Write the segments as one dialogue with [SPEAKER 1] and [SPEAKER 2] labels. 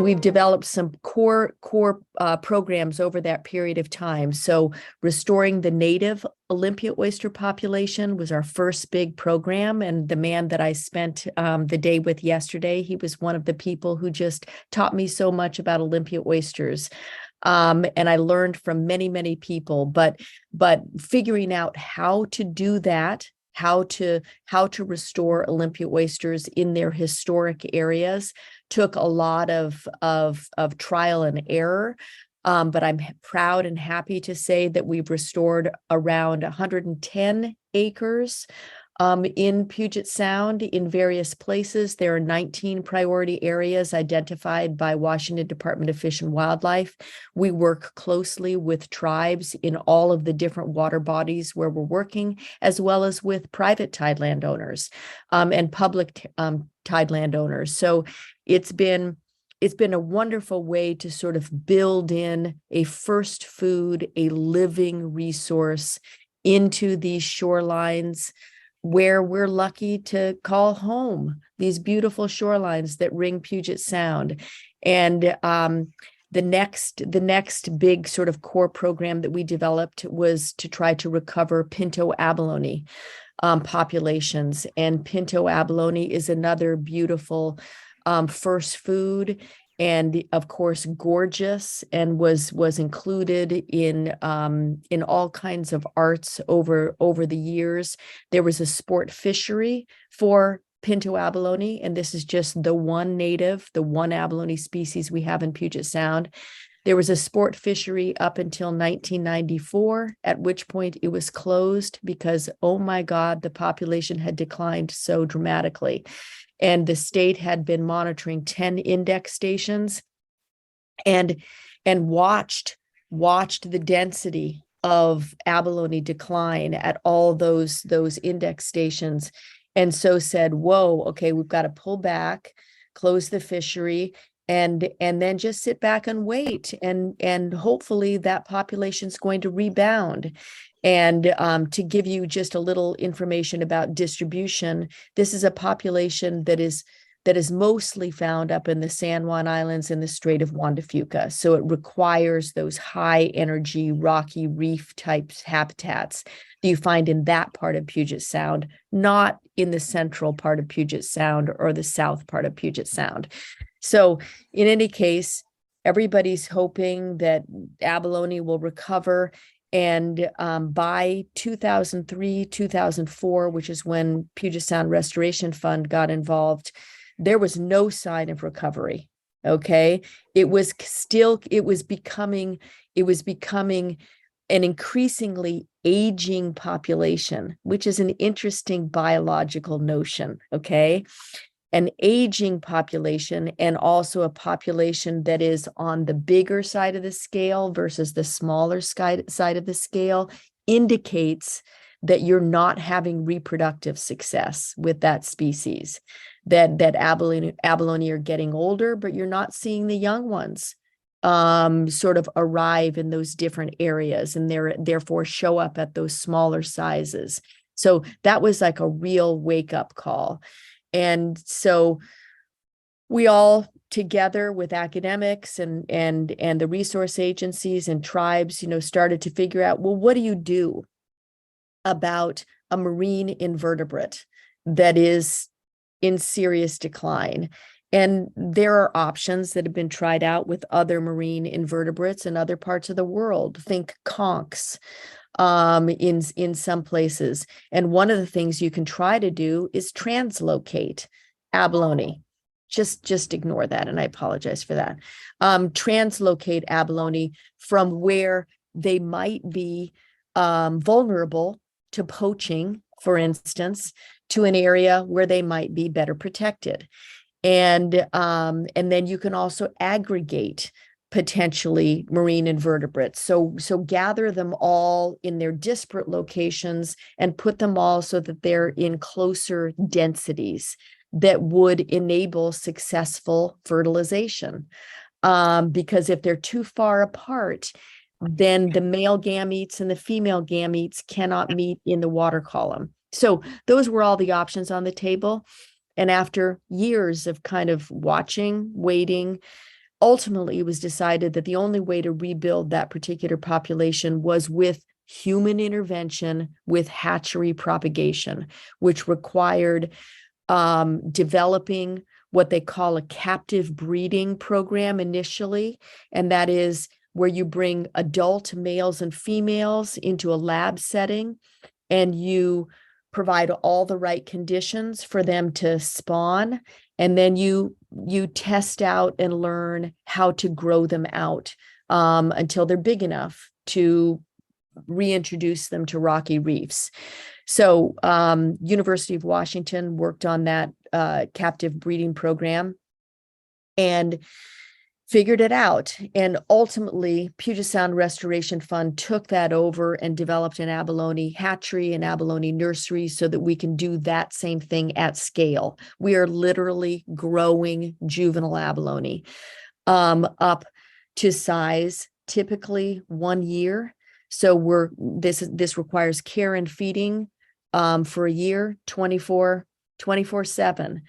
[SPEAKER 1] we've developed some core programs over that period of time. So restoring the native Olympia oyster population was our first big program. And the man that I spent the day with yesterday, he was one of the people who just taught me so much about Olympia oysters. And I learned from many, many people, but figuring out how to do that, how to restore Olympia oysters in their historic areas took a lot of trial and error. But I'm proud and happy to say that we've restored around 110 acres in Puget Sound in various places. There are 19 priority areas identified by Washington Department of Fish and Wildlife. We work closely with tribes in all of the different water bodies where we're working, as well as with private tide landowners and public tide landowners. So it's been a wonderful way to sort of build in a first food, a living resource into these shorelines where we're lucky to call home, these beautiful shorelines that ring Puget Sound. And the next big sort of core program that we developed was to try to recover pinto abalone populations. And pinto abalone is another beautiful first food, and of course gorgeous, and was included in all kinds of arts over the years. There was a sport fishery for pinto abalone, and this is just the one abalone species we have in Puget Sound. There was a sport fishery up until 1994, at which point it was closed because, oh my God, the population had declined so dramatically. And the state had been monitoring 10 index stations and watched the density of abalone decline at all those index stations. And so said, whoa, okay, we've got to pull back, close the fishery, and then just sit back and wait. And hopefully that population's going to rebound. And to give you just a little information about distribution, this is a population that is mostly found up in the San Juan Islands and the Strait of Juan de Fuca. So it requires those high energy, rocky reef type habitats that you find in that part of Puget Sound, not in the central part of Puget Sound or the south part of Puget Sound. So in any case, everybody's hoping that abalone will recover. And by 2003, 2004, which is when Puget Sound Restoration Fund got involved, there was no sign of recovery. Okay. It was becoming an increasingly aging population, which is an interesting biological notion. Okay. An aging population, and also a population that is on the bigger side of the scale versus the smaller side of the scale, indicates that you're not having reproductive success with that species, that abalone are getting older, but you're not seeing the young ones sort of arrive in those different areas, and therefore show up at those smaller sizes. So that was like a real wake-up call. And so we all together with academics and the resource agencies and tribes, started to figure out, well, what do you do about a marine invertebrate that is in serious decline? And there are options that have been tried out with other marine invertebrates in other parts of the world. Think conchs. In some places. And one of the things you can try to do is translocate abalone. Just ignore that, and I apologize for that. Translocate abalone from where they might be vulnerable to poaching, for instance, to an area where they might be better protected. And then you can also aggregate potentially marine invertebrates. So gather them all in their disparate locations and put them all so that they're in closer densities that would enable successful fertilization. Because if they're too far apart, then the male gametes and the female gametes cannot meet in the water column. So those were all the options on the table. And after years of kind of watching, waiting, ultimately, it was decided that the only way to rebuild that particular population was with human intervention with hatchery propagation, which required developing what they call a captive breeding program initially. And that is where you bring adult males and females into a lab setting and you provide all the right conditions for them to spawn. And then you test out and learn how to grow them out until they're big enough to reintroduce them to rocky reefs. So University of Washington worked on that captive breeding program and figured it out. And ultimately, Puget Sound Restoration Fund took that over and developed an abalone hatchery and abalone nursery so that we can do that same thing at scale. We are literally growing juvenile abalone up to size, typically 1 year. So this requires care and feeding for a year, 24/7.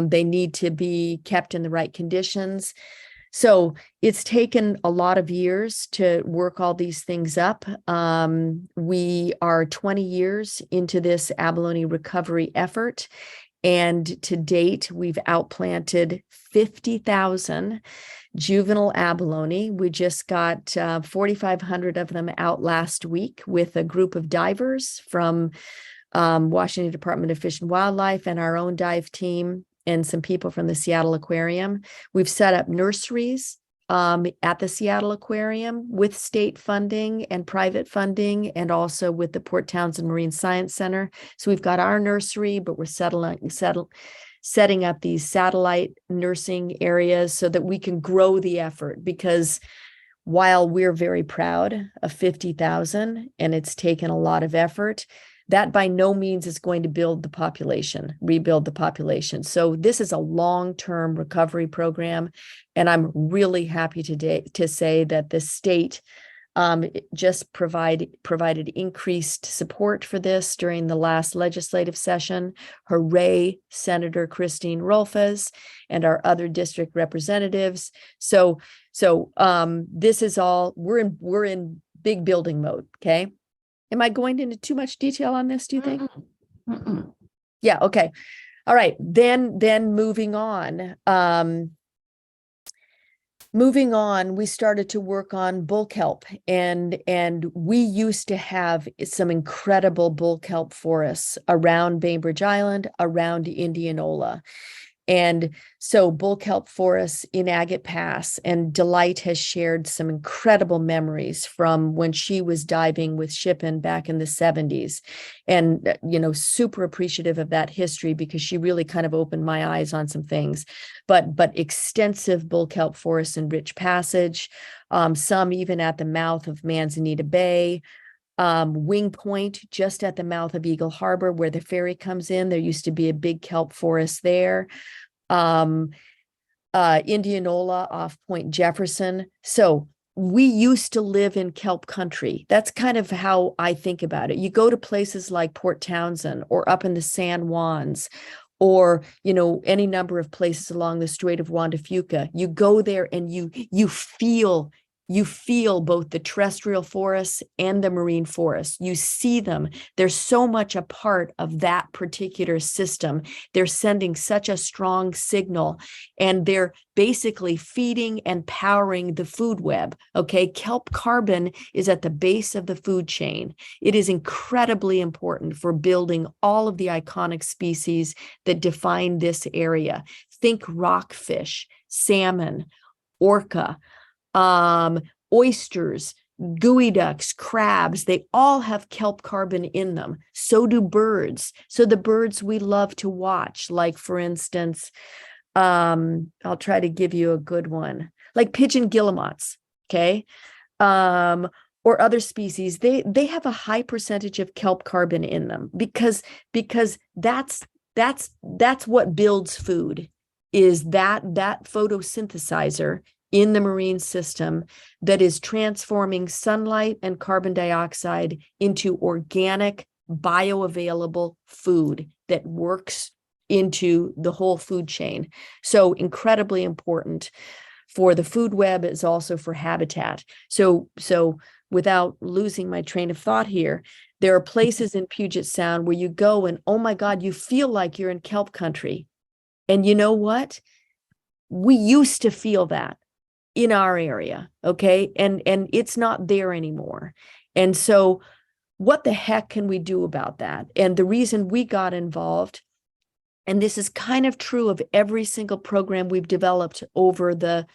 [SPEAKER 1] They need to be kept in the right conditions. So it's taken a lot of years to work all these things up. We are 20 years into this abalone recovery effort. And to date, we've outplanted 50,000 juvenile abalone. We just got 4,500 of them out last week with a group of divers from Washington Department of Fish and Wildlife and our own dive team and some people from the Seattle Aquarium. We've set up nurseries at the Seattle Aquarium with state funding and private funding, and also with the Port Townsend Marine Science Center. So we've got our nursery, but we're setting up these satellite nursing areas so that we can grow the effort, because while we're very proud of 50,000 and it's taken a lot of effort, that by no means is going to rebuild the population. So this is a long-term recovery program. And I'm really happy today to say that the state just provided increased support for this during the last legislative session. Hooray, Senator Christine Rolfes and our other district representatives. So this is all, we're in big building mode, okay? Am I going into too much detail on this, do you think? Yeah, okay. All right, then moving on. We started to work on bull kelp, and we used to have some incredible bull kelp forests around Bainbridge Island, around Indianola. And so bull kelp forests in Agate Pass, and Delight has shared some incredible memories from when she was diving with Shippen back in the 70s. And, super appreciative of that history, because she really kind of opened my eyes on some things. But extensive bull kelp forests in Rich Passage, some even at the mouth of Manzanita Bay. Wing Point, just at the mouth of Eagle Harbor, where the ferry comes in. There used to be a big kelp forest there. Indianola off Point Jefferson. So we used to live in kelp country. That's kind of how I think about it. You go to places like Port Townsend or up in the San Juans, or any number of places along the Strait of Juan de Fuca. You go there and you feel both the terrestrial forests and the marine forests. You see them. They're so much a part of that particular system. They're sending such a strong signal, and they're basically feeding and powering the food web. Okay, kelp carbon is at the base of the food chain. It is incredibly important for building all of the iconic species that define this area. Think rockfish, salmon, orca, oysters, geoducks, crabs. They all have kelp carbon in them. So do birds. So the birds we love to watch, like, for instance, I'll try to give you a good one, like pigeon guillemots, okay? Or other species, they have a high percentage of kelp carbon in them, because that's what builds food, is that photosynthesizer in the marine system that is transforming sunlight and carbon dioxide into organic, bioavailable food that works into the whole food chain. So incredibly important for the food web, it's also for habitat. So without losing my train of thought here, there are places in Puget Sound where you go and, oh my God, you feel like you're in kelp country. And you know what? We used to feel that in our area, okay? And it's not there anymore. And so what the heck can we do about that? And the reason we got involved, and this is kind of true of every single program we've developed over the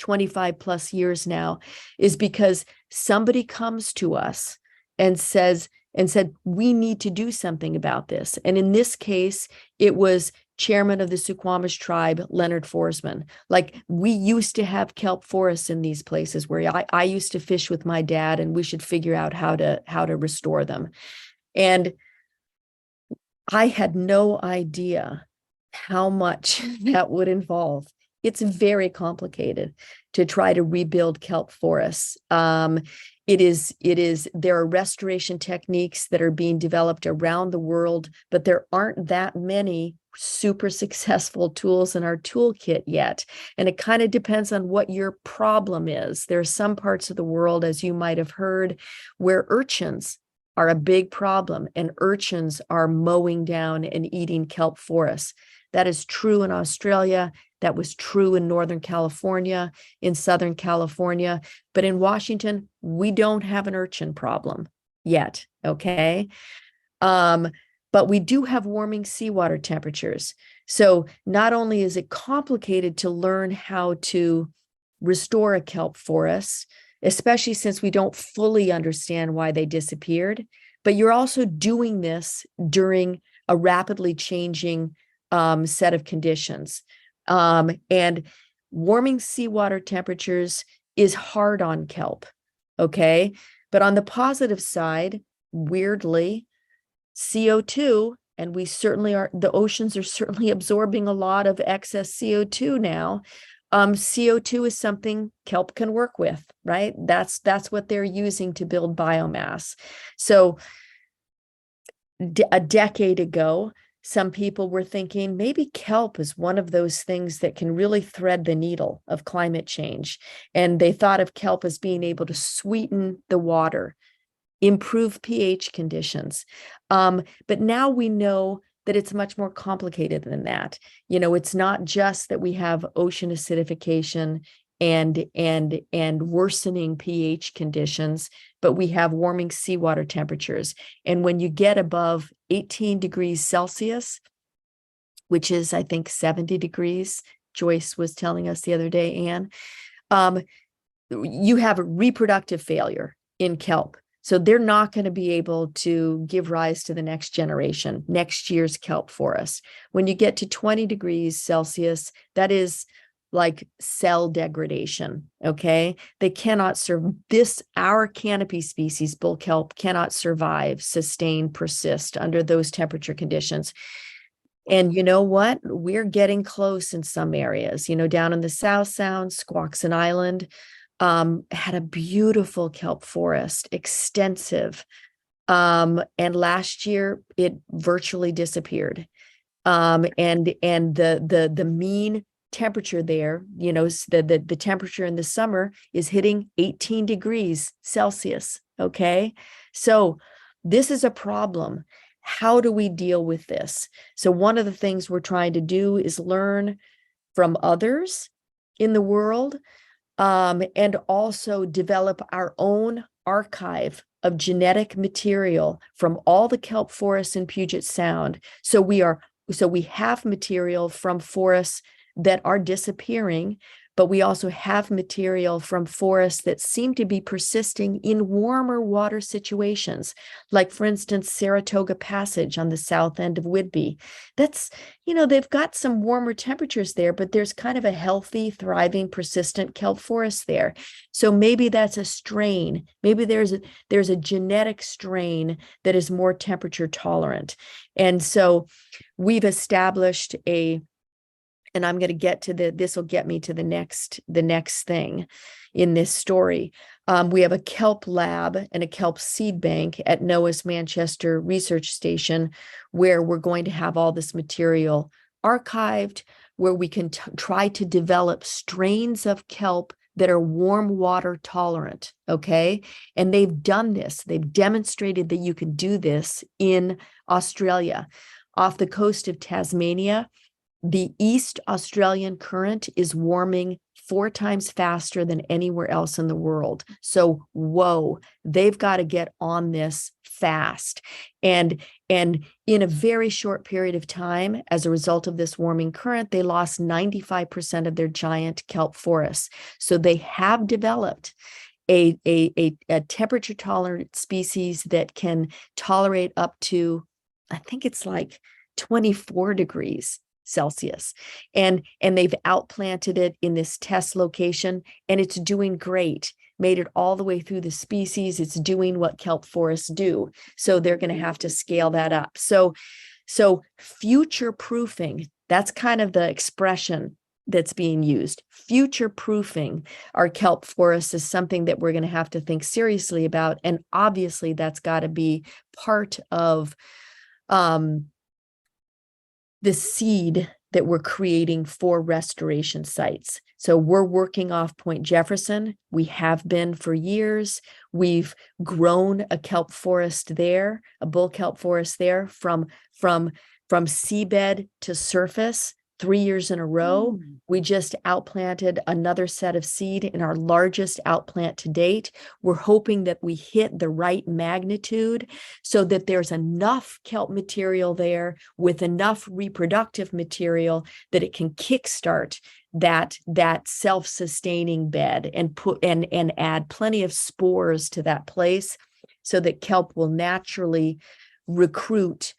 [SPEAKER 1] 25 plus years now, is because somebody comes to us and said, we need to do something about this. And in this case, it was chairman of the Suquamish tribe, Leonard Forsman. Like, we used to have kelp forests in these places where I used to fish with my dad, and we should figure out how to restore them. And I had no idea how much that would involve. It's very complicated to try to rebuild kelp forests. There are restoration techniques that are being developed around the world, but there aren't that many super successful tools in our toolkit yet. And it kind of depends on what your problem is. There are some parts of the world, as you might have heard, where urchins are a big problem, and urchins are mowing down and eating kelp forests. That is true in Australia. That was true in Northern California, in Southern California. But in Washington, we don't have an urchin problem yet, okay? But we do have warming seawater temperatures. So not only is it complicated to learn how to restore a kelp forest, especially since we don't fully understand why they disappeared, but you're also doing this during a rapidly changing set of conditions. And warming seawater temperatures is hard on kelp, okay? But on the positive side, weirdly, CO2, and we certainly are, the oceans are certainly absorbing a lot of excess CO2 now. CO2 is something kelp can work with, right? That's what they're using to build biomass. So a decade ago, some people were thinking maybe kelp is one of those things that can really thread the needle of climate change. And they thought of kelp as being able to sweeten the water, improve pH conditions. But now we know that it's much more complicated than that. You know, it's not just that we have ocean acidification and worsening pH conditions, but we have warming seawater temperatures. And when you get above 18 degrees Celsius, which is, I think, 70 degrees, Joyce was telling us the other day, Anne, you have a reproductive failure in kelp. So they're not going to be able to give rise to the next generation, next year's kelp forest. When you get to 20 degrees Celsius, that is like cell degradation, okay? They cannot serve this, our canopy species, bull kelp, cannot survive, sustain, persist under those temperature conditions. And you know what? We're getting close in some areas, you know, down in the South Sound, Squaxin Island, had a beautiful kelp forest, extensive. And last year it virtually disappeared. And the mean temperature there, you know, the temperature in the summer is hitting 18 degrees Celsius. Okay. So this is a problem. How do we deal with this? So one of the things we're trying to do is learn from others in the world, and also develop our own archive of genetic material from all the kelp forests in Puget Sound. So we have material from forests that are disappearing, but we also have material from forests that seem to be persisting in warmer water situations, like, for instance, Saratoga Passage on the south end of Whidbey. That's, you know, they've got some warmer temperatures there, but there's kind of a healthy, thriving, persistent kelp forest there. So maybe that's a strain. Maybe there's a genetic strain that is more temperature tolerant. And so we've established and I'm going to get to this will get me to the next thing in this story. We have a kelp lab and a kelp seed bank at NOAA's Manchester Research Station, where we're going to have all this material archived. where we can try to develop strains of kelp that are warm water tolerant, okay? And they've done this. They've demonstrated that you can do this in Australia. Off the coast of Tasmania, the East Australian current is warming 4 times faster than anywhere else in the world. So, whoa, they've got to get on this fast. And in a very short period of time, as a result of this warming current, they lost 95% of their giant kelp forests. So they have developed a temperature tolerant species that can tolerate up to, I think it's like 24 degrees Celsius. And they've outplanted it in this test location, and it's doing great. Made it all the way through the species. It's doing what kelp forests do. So they're going to have to scale that up. So future proofing, that's kind of the expression that's being used. Future proofing our kelp forests is something that we're going to have to think seriously about. And obviously that's got to be part of the seed that we're creating for restoration sites. So we're working off Point Jefferson. We have been for years. We've grown a kelp forest there, a bull kelp forest there from seabed to surface 3 years in a row. We just outplanted another set of seed in our largest outplant to date. We're hoping that we hit the right magnitude so that there's enough kelp material there with enough reproductive material that it can kickstart that self-sustaining bed and add plenty of spores to that place so that kelp will naturally recruit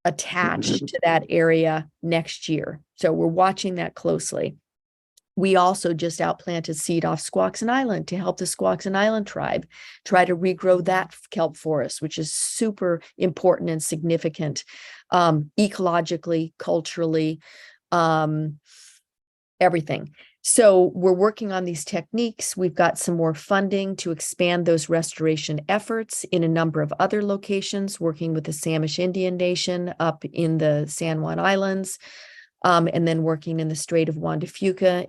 [SPEAKER 1] attached to that area next year. So we're watching that closely. We also just outplanted seed off Squaxin Island to help the Squaxin Island tribe try to regrow that kelp forest, which is super important and significant ecologically, culturally, everything. So we're working on these techniques. We've got some more funding to expand those restoration efforts in a number of other locations, working with the Samish Indian Nation up in the San Juan Islands, and then working in the Strait of Juan de Fuca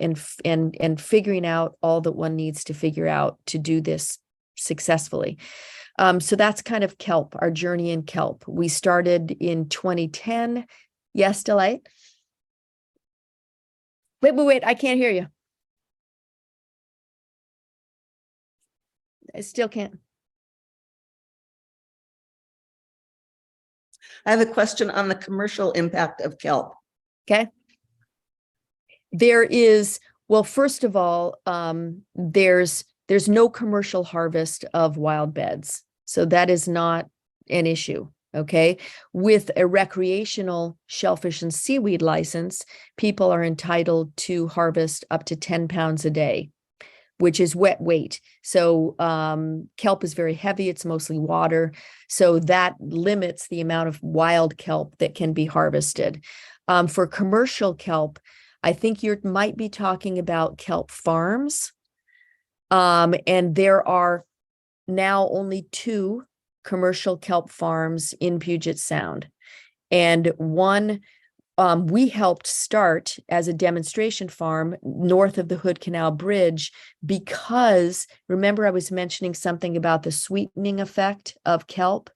[SPEAKER 1] and figuring out all that one needs to figure out to do this successfully. So that's kind of kelp, our journey in kelp. We started in 2010. Yes, Delight? Wait, I can't hear you. I still can't.
[SPEAKER 2] I have a question on the commercial impact of kelp.
[SPEAKER 1] Okay. There is, well, first of all, there's no commercial harvest of wild beds. So that is not an issue. Okay. With a recreational shellfish and seaweed license, people are entitled to harvest up to 10 pounds a day, which is wet weight. So kelp is very heavy. It's mostly water. So that limits the amount of wild kelp that can be harvested. For commercial kelp, I think you might be talking about kelp farms. And there are now only 2 commercial kelp farms in Puget Sound. And one we helped start as a demonstration farm north of the Hood Canal Bridge because, remember I was mentioning something about the sweetening effect of kelp?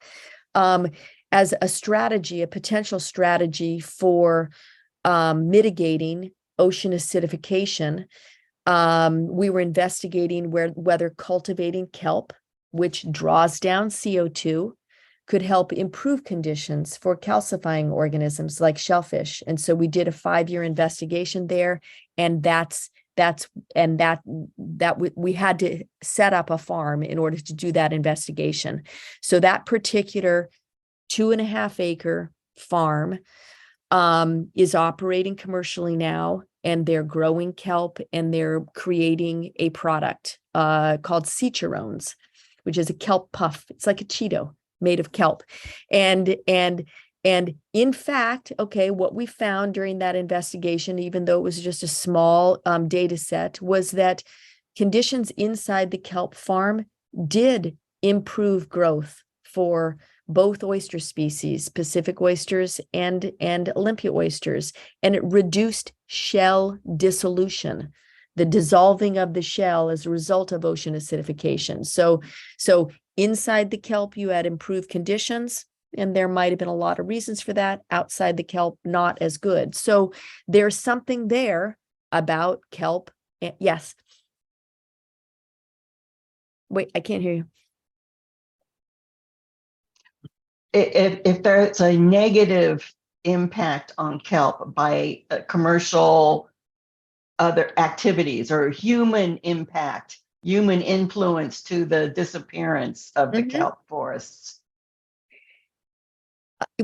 [SPEAKER 1] As a strategy, a potential strategy for mitigating ocean acidification, we were investigating whether cultivating kelp, which draws down CO2, could help improve conditions for calcifying organisms like shellfish. And so we did a 5-year investigation there, and we had to set up a farm in order to do that investigation. So that particular 2.5-acre farm is operating commercially now, and they're growing kelp and they're creating a product called Cicherones, which is a kelp puff. It's like a Cheeto made of kelp. And in fact, okay, what we found during that investigation, even though it was just a small data set, was that conditions inside the kelp farm did improve growth for both oyster species, Pacific oysters and Olympia oysters, and it reduced shell dissolution, the dissolving of the shell as a result of ocean acidification. So inside the kelp, you had improved conditions, and there might have been a lot of reasons for that. Outside the kelp, not as good. So there's something there about kelp. Yes. Wait, I can't hear you.
[SPEAKER 2] If there's a negative impact on kelp by commercial other activities or human impact, human influence to the disappearance of the kelp forests?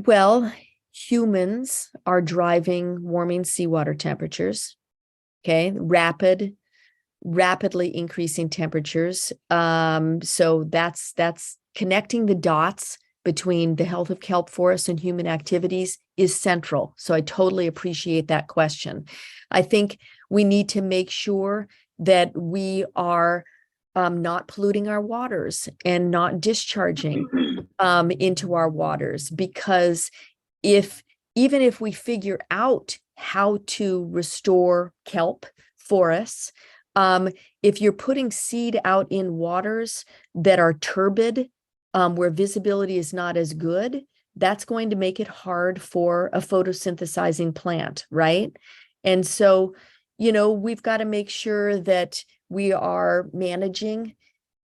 [SPEAKER 1] Well, humans are driving warming seawater temperatures. Okay, rapidly increasing temperatures. So that's connecting the dots between the health of kelp forests and human activities is central. So I totally appreciate that question. I think we need to make sure that we are not polluting our waters and not discharging into our waters, because even if we figure out how to restore kelp forests, if you're putting seed out in waters that are turbid, where visibility is not as good, that's going to make it hard for a photosynthesizing plant, right? And so, we've got to make sure that we are managing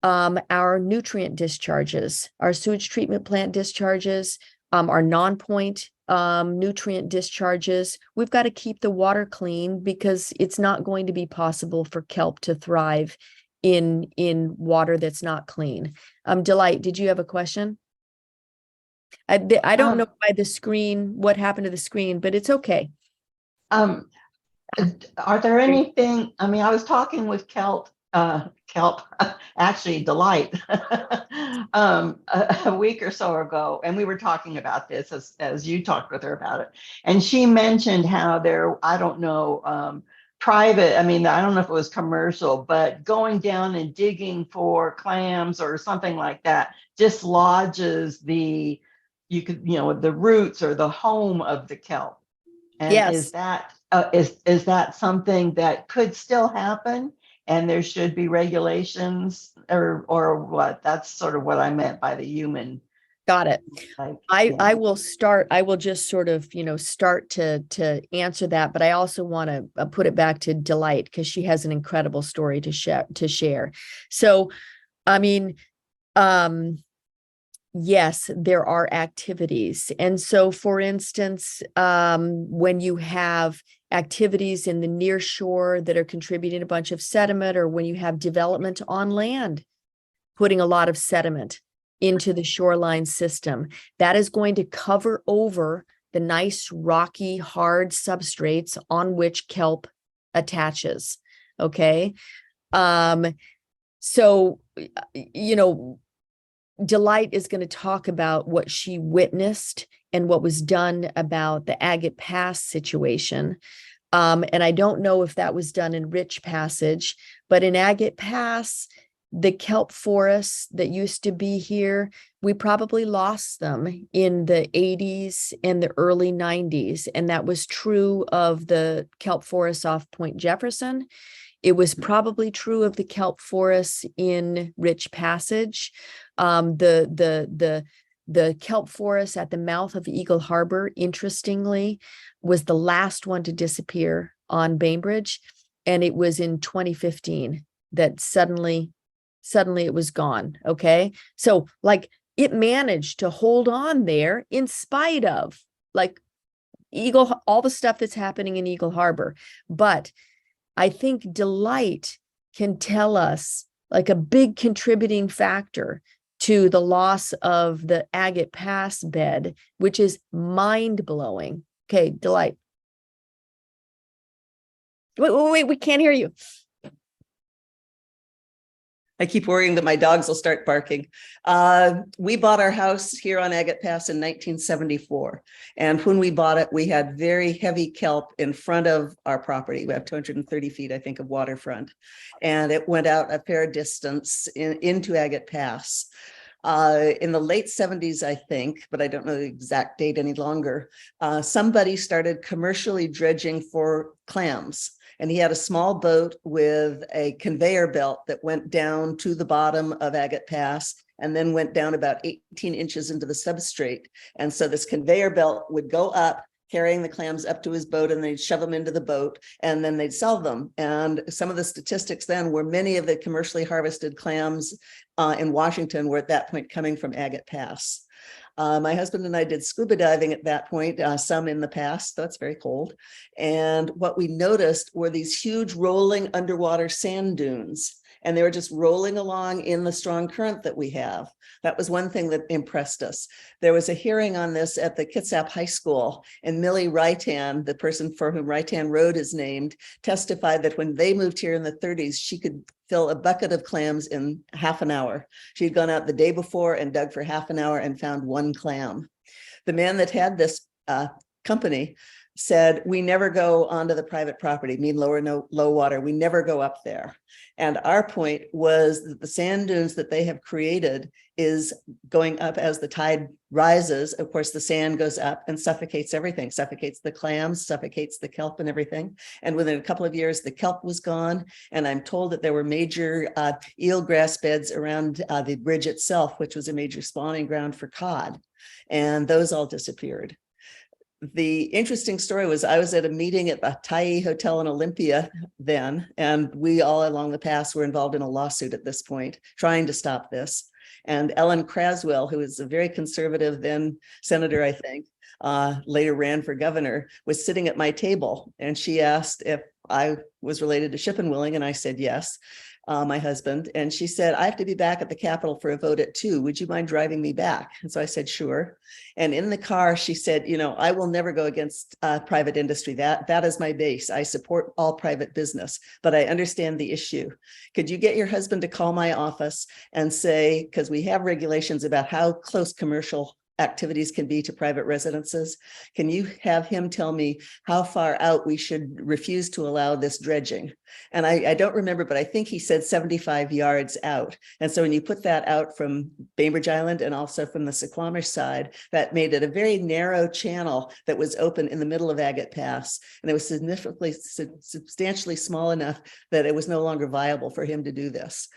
[SPEAKER 1] our nutrient discharges, our sewage treatment plant discharges, our non-point nutrient discharges. We've got to keep the water clean, because it's not going to be possible for kelp to thrive in water that's not clean. Delight, did you have a question? I don't know why what happened to the screen, but it's okay.
[SPEAKER 2] Are there anything, I mean, I was talking with kelp, actually Delight, a week or so ago, and we were talking about this as you talked with her about it. And she mentioned how I don't know, private, I mean, I don't know if it was commercial, but going down and digging for clams or something like that dislodges the roots or the home of the kelp. And
[SPEAKER 1] Yes.
[SPEAKER 2] is that something that could still happen, and there should be regulations or what? That's sort of what I meant by the human.
[SPEAKER 1] Got it. I will just sort of, start to answer that, but I also want to put it back to Delight, because she has an incredible story to share. So, I mean, yes, there are activities. And so, for instance, when you have activities in the near shore that are contributing a bunch of sediment, or when you have development on land, putting a lot of sediment into the shoreline system, that is going to cover over the nice, rocky, hard substrates on which kelp attaches. Okay. So, Delight is going to talk about what she witnessed and what was done about the Agate Pass situation. And I don't know if that was done in Rich Passage, but in Agate Pass, the kelp forests that used to be here, we probably lost them in the 80s and the early 90s. And that was true of the kelp forests off Point Jefferson. It was probably true of the kelp forests in Rich Passage. The kelp forest at the mouth of Eagle Harbor, interestingly, was the last one to disappear on Bainbridge. And it was in 2015 that suddenly it was gone. Okay. So it managed to hold on there in spite of all the stuff that's happening in Eagle Harbor. But I think Delight can tell us a big contributing factor to the loss of the Agate Pass bed, which is mind-blowing. Okay, Delight. Wait, we can't hear you.
[SPEAKER 2] I keep worrying that my dogs will start barking. We bought our house here on Agate Pass in 1974. And when we bought it, we had very heavy kelp in front of our property. We have 230 feet, I think, of waterfront. And it went out a fair distance into Agate Pass.
[SPEAKER 3] In the late 70s, I think, but I don't know the exact date any longer, somebody started commercially dredging for clams. And he had a small boat with a conveyor belt that went down to the bottom of Agate Pass and then went down about 18 inches into the substrate. And so this conveyor belt would go up, carrying the clams up to his boat, and they'd shove them into the boat and then they'd sell them. And some of the statistics then were many of the commercially harvested clams in Washington were at that point coming from Agate Pass. My husband and I did scuba diving at that point, some in the past, that's very cold. And what we noticed were these huge rolling underwater sand dunes. And they were just rolling along in the strong current that we have. That was one thing that impressed us. There was a hearing on this at the Kitsap High School, and Millie Rytan, the person for whom Rytan Road is named, testified that when they moved here in the 30s, she could fill a bucket of clams in half an hour. She'd gone out the day before and dug for half an hour and found one clam. The man that had this company said, we never go onto the private property, low water. We never go up there. And our point was that the sand dunes that they have created is going up as the tide rises. Of course, the sand goes up and suffocates everything, suffocates the clams, suffocates the kelp and everything. And within a couple of years, the kelp was gone. And I'm told that there were major eelgrass beds around the bridge itself, which was a major spawning ground for cod. And those all disappeared. The interesting story was I was at a meeting at the Tai Hotel in Olympia then, and we all along the pass were involved in a lawsuit at this point, trying to stop this. And Ellen Craswell, who was a very conservative then senator, I think, later ran for governor, was sitting at my table. And she asked if I was related to Ship and Willing, and I said yes. My husband, and she said, I have to be back at the Capitol for a vote at 2. Would you mind driving me back? And so I said, sure. And in the car, she said, you know, I will never go against private industry. That is my base. I support all private business, but I understand the issue. Could you get your husband to call my office and say, because we have regulations about how close commercial activities can be to private residences. Can you have him tell me how far out we should refuse to allow this dredging? And I don't remember, but I think he said 75 yards out. And so when you put that out from Bainbridge Island and also from the Suquamish side, that made it a very narrow channel that was open in the middle of Agate Pass. And it was substantially small enough that it was no longer viable for him to do this.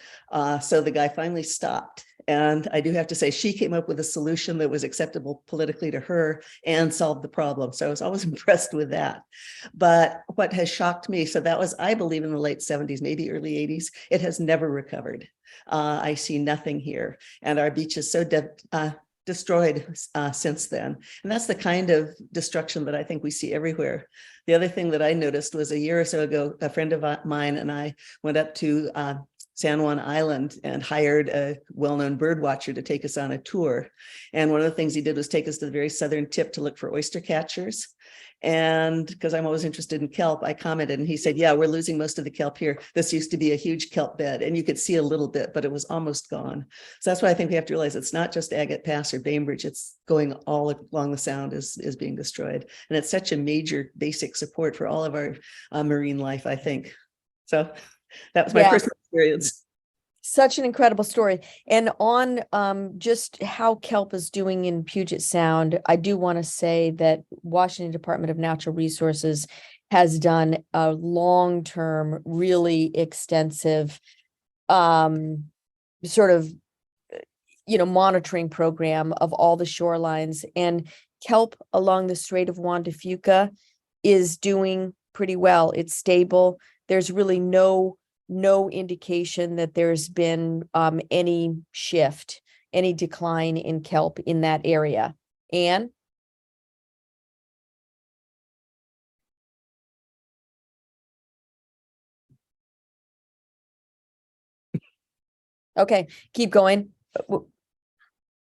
[SPEAKER 3] So the guy finally stopped. And I do have to say, she came up with a solution that was acceptable politically to her and solved the problem. So I was always impressed with that. But what has shocked me, so that was, I believe, in the late 70s, maybe early 80s, it has never recovered. I see nothing here. And our beach is so destroyed since then. And that's the kind of destruction that I think we see everywhere. The other thing that I noticed was a year or so ago, a friend of mine and I went up to San Juan Island and hired a well-known bird watcher to take us on a tour. And one of the things he did was take us to the very southern tip to look for oyster catchers. And because I'm always interested in kelp, I commented and he said, yeah, we're losing most of the kelp here. This used to be a huge kelp bed and you could see a little bit, but it was almost gone. So that's why I think we have to realize it's not just Agate Pass or Bainbridge, it's going all along the sound is being destroyed. And it's such a major basic support for all of our marine life, I think. So that was my personal experience.
[SPEAKER 1] Such an incredible story. And on just how kelp is doing in Puget Sound, I do want to say that Washington Department of Natural Resources has done a long-term, really extensive sort of, monitoring program of all the shorelines. And kelp along the Strait of Juan de Fuca is doing pretty well. It's stable. There's really no indication that there's been any shift, any decline in kelp in that area. Anne? Okay, keep going.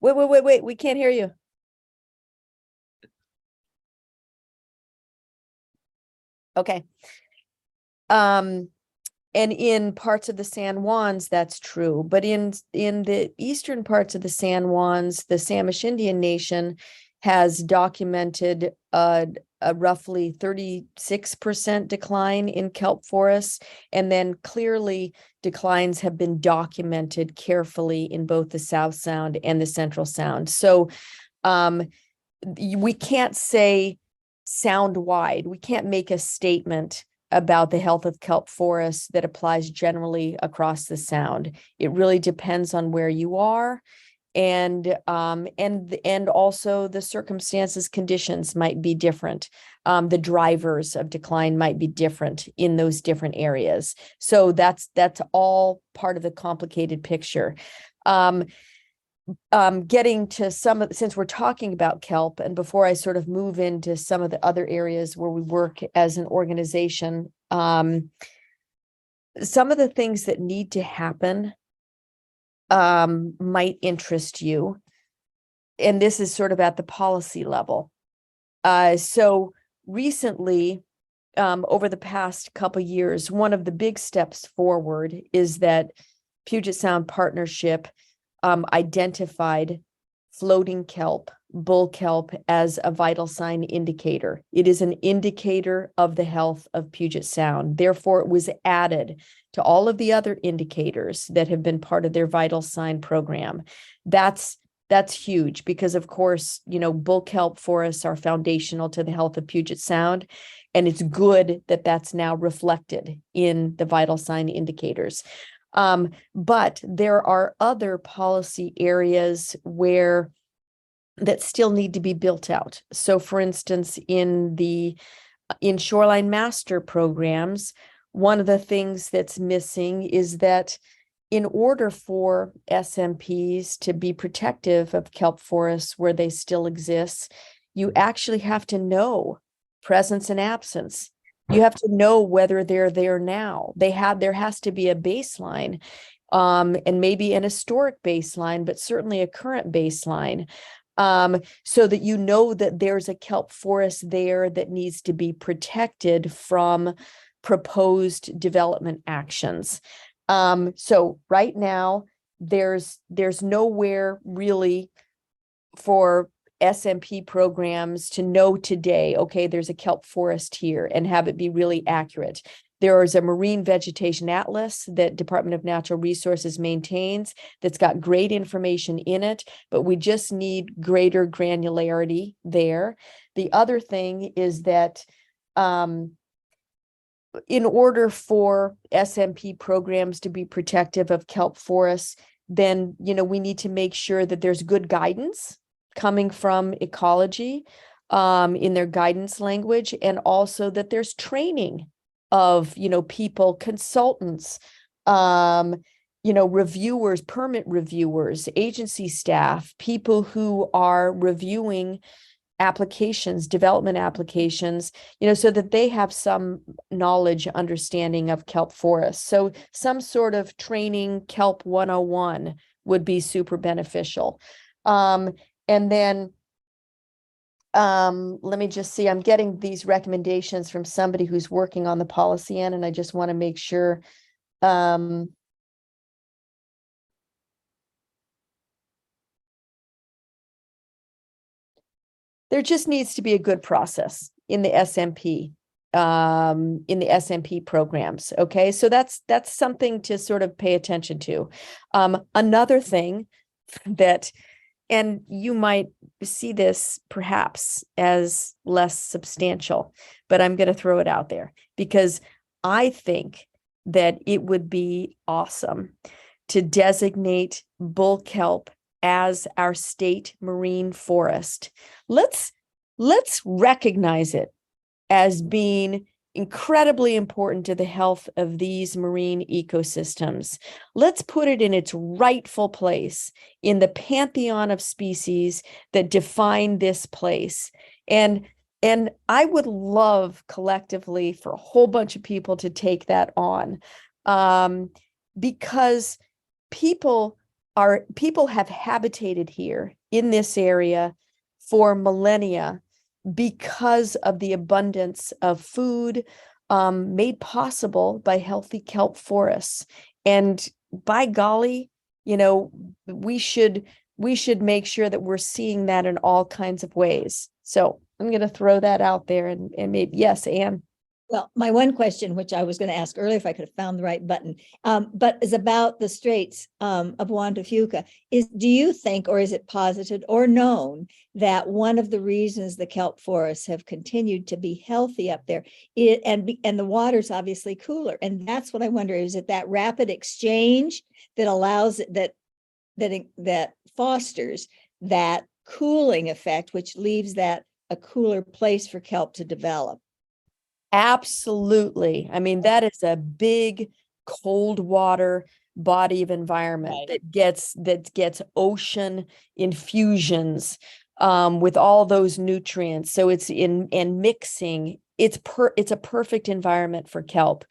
[SPEAKER 1] Wait, we can't hear you. Okay. And in parts of the San Juans, that's true. But in the eastern parts of the San Juans, the Samish Indian Nation has documented a roughly 36% decline in kelp forests. And then clearly declines have been documented carefully in both the South Sound and the Central Sound. So we can't say sound wide, we can't make a statement about the health of kelp forests that applies generally across the Sound. It really depends on where you are. And also the circumstances, conditions might be different. The drivers of decline might be different in those different areas. So that's all part of the complicated picture. Getting to since we're talking about kelp, and before I sort of move into some of the other areas where we work as an organization, some of the things that need to happen might interest you. And this is sort of at the policy level. So recently, over the past couple of years, one of the big steps forward is that Puget Sound Partnership identified floating kelp, bull kelp, as a vital sign indicator. It is an indicator of the health of Puget Sound. Therefore, it was added to all of the other indicators that have been part of their vital sign program. That's huge because, of course, bull kelp forests are foundational to the health of Puget Sound, and it's good that that's now reflected in the vital sign indicators. But there are other policy areas that still need to be built out. So, for instance, in shoreline master programs, one of the things that's missing is that in order for SMPs to be protective of kelp forests where they still exist, you actually have to know presence and absence. You have to know whether they're there now. There has to be a baseline, and maybe an historic baseline, but certainly a current baseline, so that you know that there's a kelp forest there that needs to be protected from proposed development actions. So right now, there's nowhere really for SMP programs to know today, okay, there's a kelp forest here, and have it be really accurate. There is a marine vegetation atlas that Department of Natural Resources maintains that's got great information in it, but we just need greater granularity there. The other thing is that in order for SMP programs to be protective of kelp forests, then we need to make sure that there's good guidance coming from ecology in their guidance language, and also that there's training of people, consultants, reviewers, permit reviewers, agency staff, people who are reviewing applications, development applications, so that they have some knowledge, understanding of kelp forests. So some sort of training, kelp 101 would be super beneficial. And then let me just see, I'm getting these recommendations from somebody who's working on the policy end, and I just want to make sure. There just needs to be a good process in the SMP, programs. Okay, so that's something to sort of pay attention to. Another thing that, and you might see this perhaps as less substantial, but I'm going to throw it out there because I think that it would be awesome to designate bull kelp as our state marine forest. Let's recognize it as being incredibly important to the health of these marine ecosystems. Let's put it in its rightful place in the pantheon of species that define this place. And I would love collectively for a whole bunch of people to take that on, because people have habitated here in this area for millennia because of the abundance of food made possible by healthy kelp forests. And by golly, we should we should make sure that we're seeing that in all kinds of ways. So I'm going to throw that out there and maybe, yes, Anne.
[SPEAKER 4] Well, my one question, which I was going to ask earlier, if I could have found the right button, but is about the straits of Juan de Fuca. Do you think, or is it posited or known, that one of the reasons the kelp forests have continued to be healthy up there, and the water's obviously cooler, and that's what I wonder, is it that rapid exchange that allows it, that fosters that cooling effect, which leaves that a cooler place for kelp to develop?
[SPEAKER 1] Absolutely. I mean, that is a big cold water body of environment
[SPEAKER 4] Right.
[SPEAKER 1] that gets ocean infusions with all those nutrients. So it's and mixing. It's a perfect environment for kelp.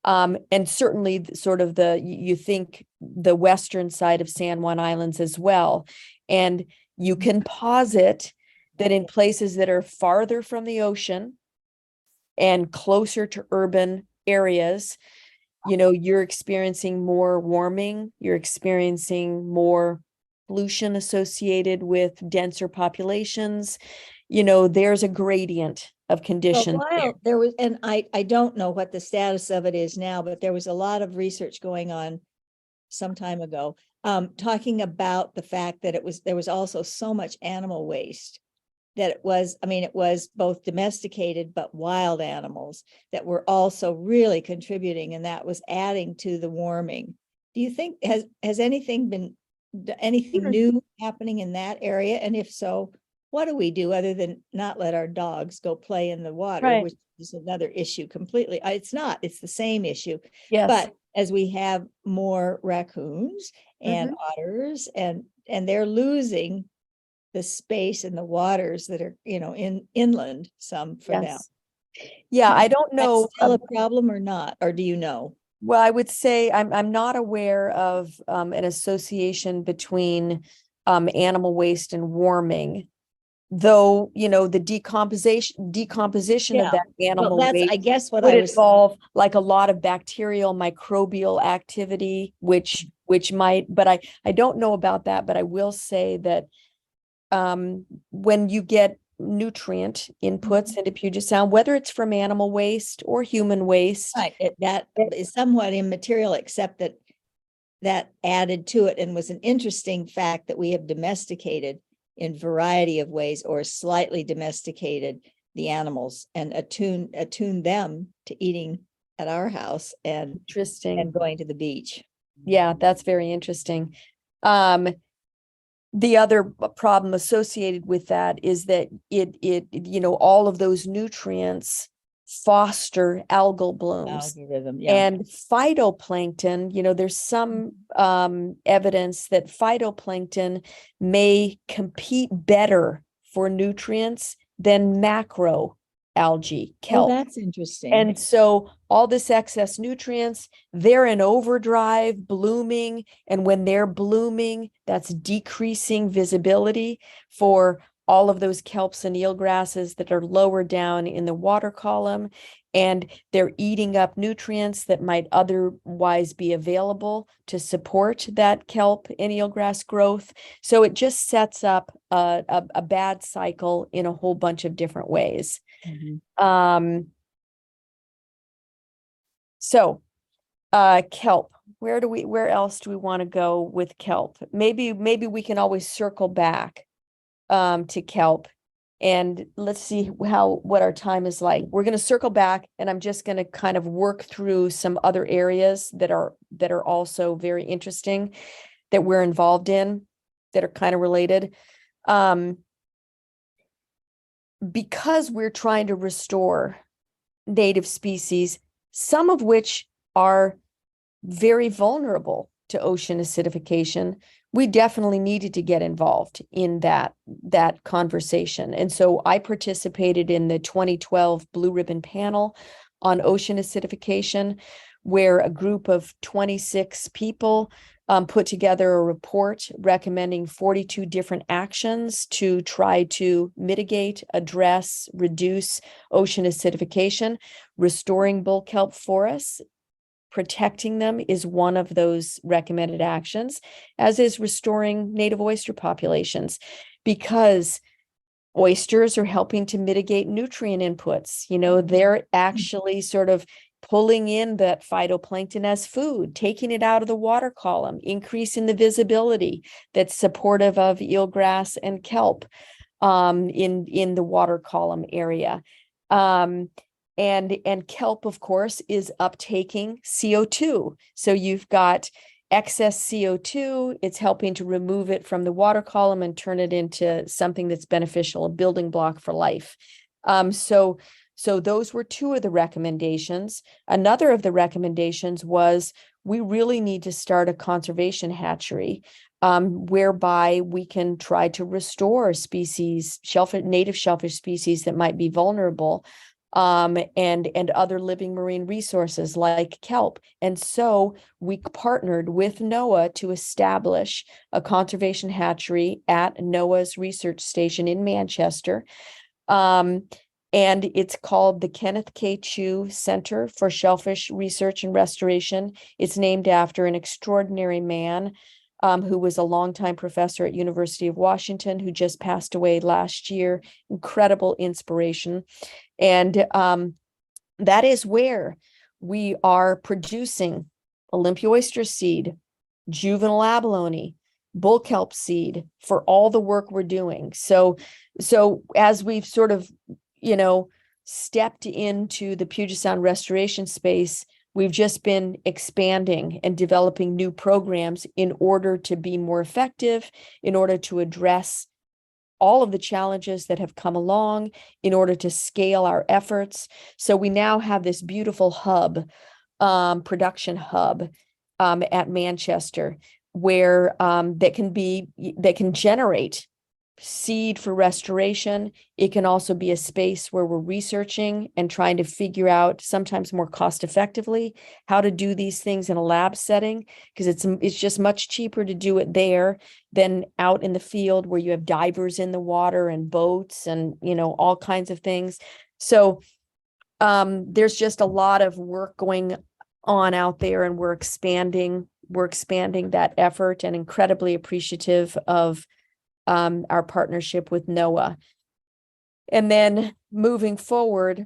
[SPEAKER 1] And certainly sort of you think the western side of San Juan Islands as well. And you can posit that in places that are farther from the ocean and closer to urban areas, you're experiencing more warming, you're experiencing more pollution associated with denser populations. There's a gradient of conditions.
[SPEAKER 4] There was, and I don't know what the status of it is now, but there was a lot of research going on some time ago, talking about the fact that there was also so much animal waste, that it was both domesticated but wild animals that were also really contributing, and that was adding to the warming. Do you think has anything new happening in that area? And if so, what do we do other than not let our dogs go play in the water,
[SPEAKER 1] Right.
[SPEAKER 4] which is another issue completely? It's the same issue.
[SPEAKER 1] Yes.
[SPEAKER 4] But as we have more raccoons and otters, and they're losing the space in the waters that are, inland, some for them.
[SPEAKER 1] Yeah, I don't know.
[SPEAKER 4] That's still a problem or not, or do you know?
[SPEAKER 1] Well, I would say I'm not aware of an association between animal waste and warming, though, the decomposition of that animal waste
[SPEAKER 4] I guess what
[SPEAKER 1] would
[SPEAKER 4] I was
[SPEAKER 1] involve like a lot of bacterial microbial activity, which might, but I don't know about that, but I will say that when you get nutrient inputs into Puget Sound, whether it's from animal waste or human waste,
[SPEAKER 4] right, that is somewhat immaterial, except that added to it, and was an interesting fact that we have domesticated in variety of ways, or slightly domesticated the animals and attuned them to eating at our house and going to the beach.
[SPEAKER 1] Yeah, that's very interesting. The other problem associated with that is that it all of those nutrients foster algal blooms. And phytoplankton, there's some evidence that phytoplankton may compete better for nutrients than macro algae, kelp.
[SPEAKER 4] Oh, that's interesting.
[SPEAKER 1] And so all this excess nutrients, they're in overdrive, blooming. And when they're blooming, that's decreasing visibility for all of those kelps and eelgrasses that are lower down in the water column. And they're eating up nutrients that might otherwise be available to support that kelp and eelgrass growth. So it just sets up a bad cycle in a whole bunch of different ways. So kelp, where else do we want to go with kelp? Maybe we can always circle back to kelp, and let's see what our time is like. We're going to circle back, and I'm just going to kind of work through some other areas that are also very interesting that we're involved in, that are kind of related. Because we're trying to restore native species, some of which are very vulnerable to ocean acidification, we definitely needed to get involved in that conversation. And so I participated in the 2012 Blue Ribbon Panel on ocean acidification, where a group of 26 people put together a report recommending 42 different actions to try to mitigate, address, reduce ocean acidification, restoring bull kelp forests protecting them is one of those recommended actions, as is restoring native oyster populations, because oysters are helping to mitigate nutrient inputs. They're actually sort of pulling in that phytoplankton as food, taking it out of the water column, increasing the visibility that's supportive of eelgrass and kelp in the water column area. And kelp, of course, is uptaking CO2. So you've got excess CO2, it's helping to remove it from the water column and turn it into something that's beneficial, a building block for life. So those were two of the recommendations. Another of the recommendations was we really need to start a conservation hatchery, whereby we can try to restore species, native shellfish species that might be vulnerable, and other living marine resources like kelp. And so we partnered with NOAA to establish a conservation hatchery at NOAA's research station in Manchester. And it's called the Kenneth K. Center for Shellfish Research and Restoration. It's named after an extraordinary man who was a longtime professor at University of Washington, who just passed away last year. Incredible inspiration. And that is where we are producing Olympia oyster seed, juvenile abalone, bull kelp seed for all the work we're doing. So as we've sort of, stepped into the Puget Sound restoration space, we've just been expanding and developing new programs in order to be more effective, in order to address all of the challenges that have come along, in order to scale our efforts. So we now have this beautiful hub, production hub at Manchester, where that can generate seed for restoration. It can also be a space where we're researching and trying to figure out, sometimes more cost effectively, how to do these things in a lab setting, because it's just much cheaper to do it there than out in the field where you have divers in the water and boats and all kinds of things. So there's just a lot of work going on out there, and we're expanding that effort, and incredibly appreciative of our partnership with NOAA. And then moving forward,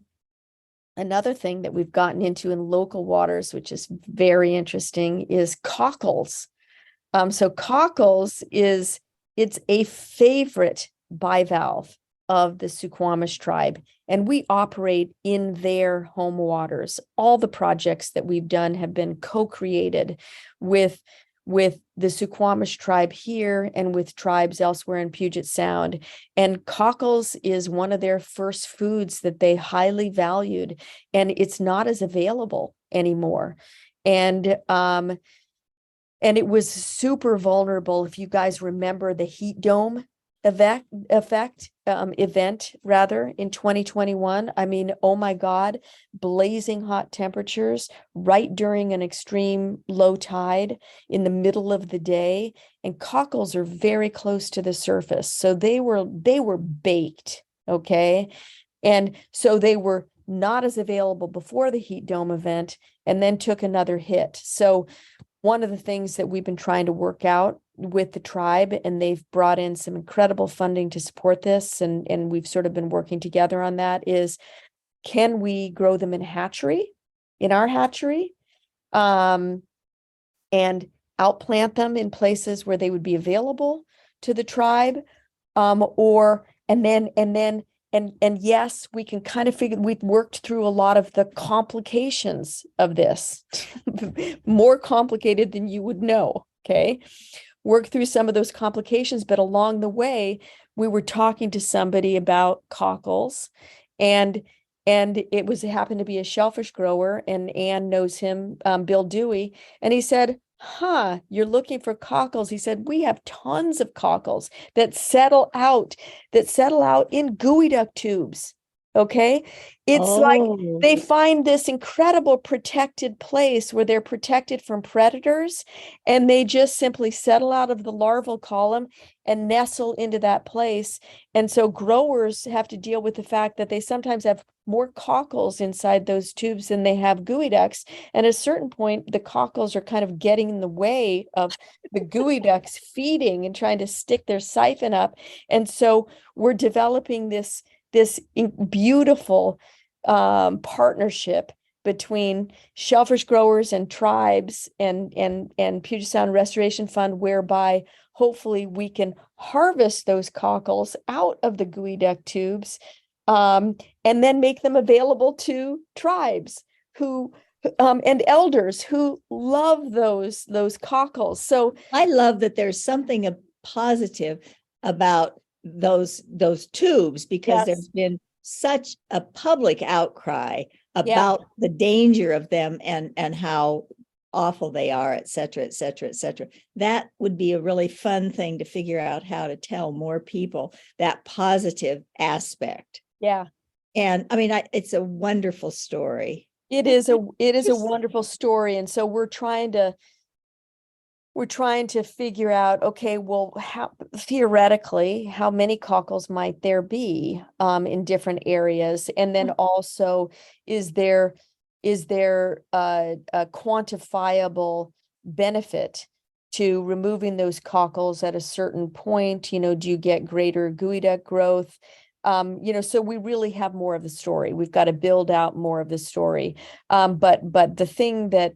[SPEAKER 1] another thing that we've gotten into in local waters, which is very interesting, is cockles. So cockles it's a favorite bivalve of the Suquamish tribe, and we operate in their home waters. All the projects that we've done have been co-created with the Suquamish tribe here and with tribes elsewhere in Puget Sound. And cockles is one of their first foods that they highly valued, and it's not as available anymore. And it was super vulnerable. If you guys remember the heat dome event in 2021. I mean, oh my God, blazing hot temperatures right during an extreme low tide in the middle of the day, and cockles are very close to the surface. So they were baked, okay? And so they were not as available before the heat dome event, and then took another hit. So one of the things that we've been trying to work out with the tribe, and they've brought in some incredible funding to support this, and we've sort of been working together on that, is can we grow them in our hatchery, and outplant them in places where they would be available to the tribe, and yes, we can kind of figure, we've worked through a lot of the complications of this, more complicated than you would know, okay? Work through some of those complications, but along the way, we were talking to somebody about cockles, and it happened to be a shellfish grower, and Anne knows him, Bill Dewey, and he said, you're looking for cockles. He said, we have tons of cockles that settle out in geoduck tubes. Okay. It's like they find this incredible protected place where they're protected from predators, and they just simply settle out of the larval column and nestle into that place. And so growers have to deal with the fact that they sometimes have more cockles inside those tubes than they have geoducks. And at a certain point, the cockles are kind of getting in the way of the geoducks feeding and trying to stick their siphon up. And so we're developing this beautiful partnership between shellfish growers and tribes and Puget Sound Restoration Fund, whereby hopefully we can harvest those cockles out of the geoduck tubes, and then make them available to tribes who and elders who love those cockles. So
[SPEAKER 4] I love that there's something positive about those tubes, because
[SPEAKER 1] Yes.
[SPEAKER 4] there's been such a public outcry about the danger of them and how awful they are, et cetera, et cetera, et cetera. That would be a really fun thing to figure out how to tell more people that positive aspect.
[SPEAKER 1] yeah,
[SPEAKER 4] And I mean, it's a wonderful story.
[SPEAKER 1] it is a wonderful story. And so we're trying to figure out, okay, well, how theoretically, how many cockles might there be in different areas? And then also, is there a quantifiable benefit to removing those cockles at a certain point? You know, do you get greater geoduck growth? You know, so we really have more of the story. We've got to build out more of the story. But the thing that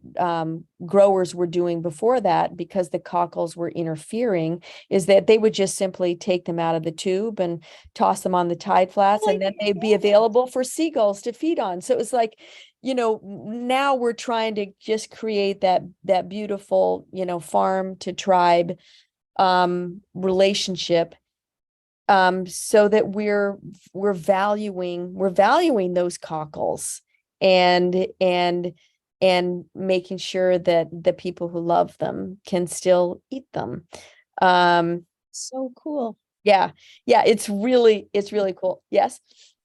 [SPEAKER 1] growers were doing before that, because the cockles were interfering, is that they would just simply take them out of the tube and toss them on the tide flats, and then they'd be available for seagulls to feed on. So it was like, you know, now we're trying to just create that beautiful, you know, farm to tribe relationship, so that we're valuing those cockles and making sure that the people who love them can still eat them.
[SPEAKER 4] So cool.
[SPEAKER 1] Yeah, it's really cool. Yes.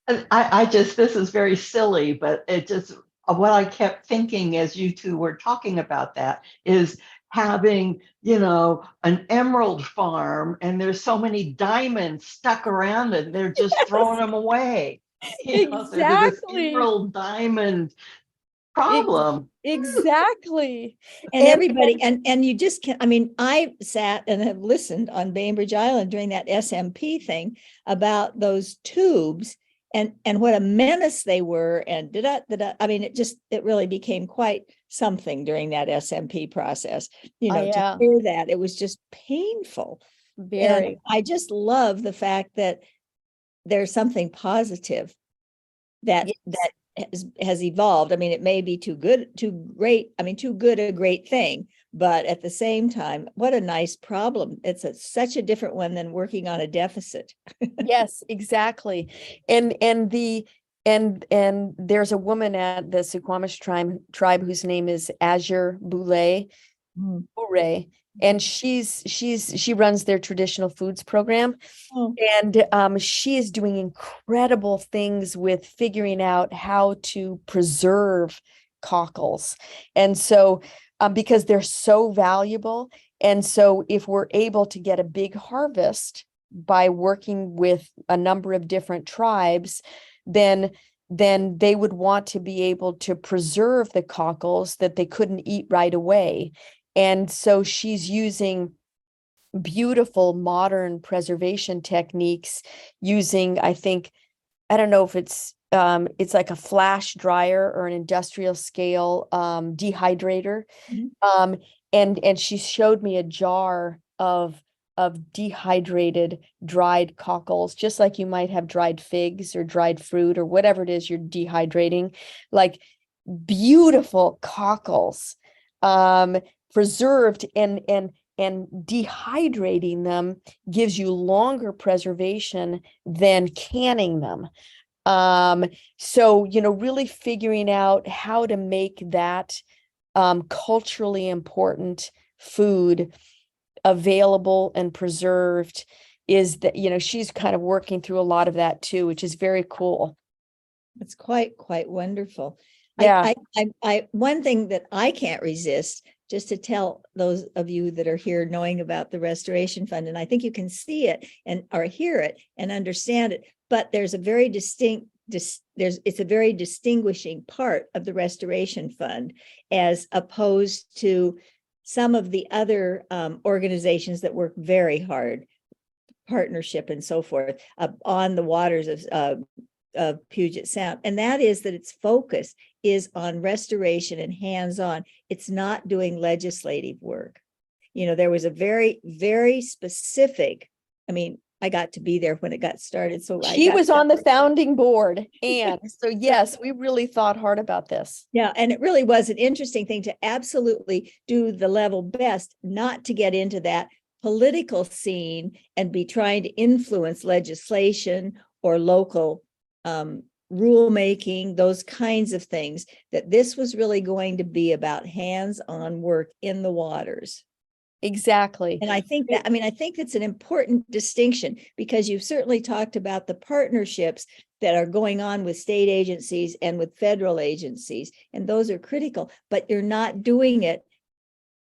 [SPEAKER 2] And I just, this is very silly, but it just, what I kept thinking as you two were talking about that is having, you know, an emerald farm and there's so many diamonds stuck around it, they're just throwing them away. You know, so there's this
[SPEAKER 1] Exactly.
[SPEAKER 2] emerald diamond problem.
[SPEAKER 1] Exactly.
[SPEAKER 4] And everybody, and you just can't, I mean, I sat and have listened on Bainbridge Island during that SMP thing about those tubes and what a menace they were. And I mean, it really became quite something during that SMP process, you know, to hear that. It was just painful.
[SPEAKER 1] Very.
[SPEAKER 4] And I just love the fact that there's something positive that has evolved. I mean, it may be too good a great thing, but at the same time, what a nice problem. It's such a different one than working on a deficit.
[SPEAKER 1] Yes, exactly. And there's a woman at the Suquamish tribe whose name is Azure Boulay, and she runs their traditional foods program. And she is doing incredible things with figuring out how to preserve cockles. And so because they're so valuable. And so if we're able to get a big harvest by working with a number of different tribes, then they would want to be able to preserve the cockles that they couldn't eat right away. And so she's using beautiful modern preservation techniques using, I don't know if it's like a flash dryer or an industrial scale dehydrator. And she showed me a jar of dehydrated dried cockles, just like you might have dried figs or dried fruit or whatever it is you're dehydrating, like beautiful cockles, preserved, and dehydrating them gives you longer preservation than canning them. So, you know, really figuring out how to make that culturally important food available and preserved is that, you know, she's kind of working through a lot of that too, which is very cool.
[SPEAKER 4] It's quite wonderful.
[SPEAKER 1] Yeah.
[SPEAKER 4] I one thing that I can't resist, just to tell those of you that are here knowing about the Restoration Fund, and I think you can see it or hear it and understand it, but there's a very distinct it's a very distinguishing part of the Restoration Fund, as opposed to some of the other organizations that work very hard, partnership and so forth, on the waters of Puget Sound. And that is that its focus is on restoration and hands-on. It's not doing legislative work. You know, there was a very, very specific, I mean, I got to be there when it got started. So
[SPEAKER 1] She was on the founding board. And so, yes, we really thought hard about this.
[SPEAKER 4] Yeah, and it really was an interesting thing to absolutely do the level best, not to get into that political scene and be trying to influence legislation or local rulemaking, those kinds of things, that this was really going to be about hands-on work in the waters.
[SPEAKER 1] Exactly.
[SPEAKER 4] And I think that, I mean, I think that's an important distinction, because you've certainly talked about the partnerships that are going on with state agencies and with federal agencies, and those are critical, but you're not doing it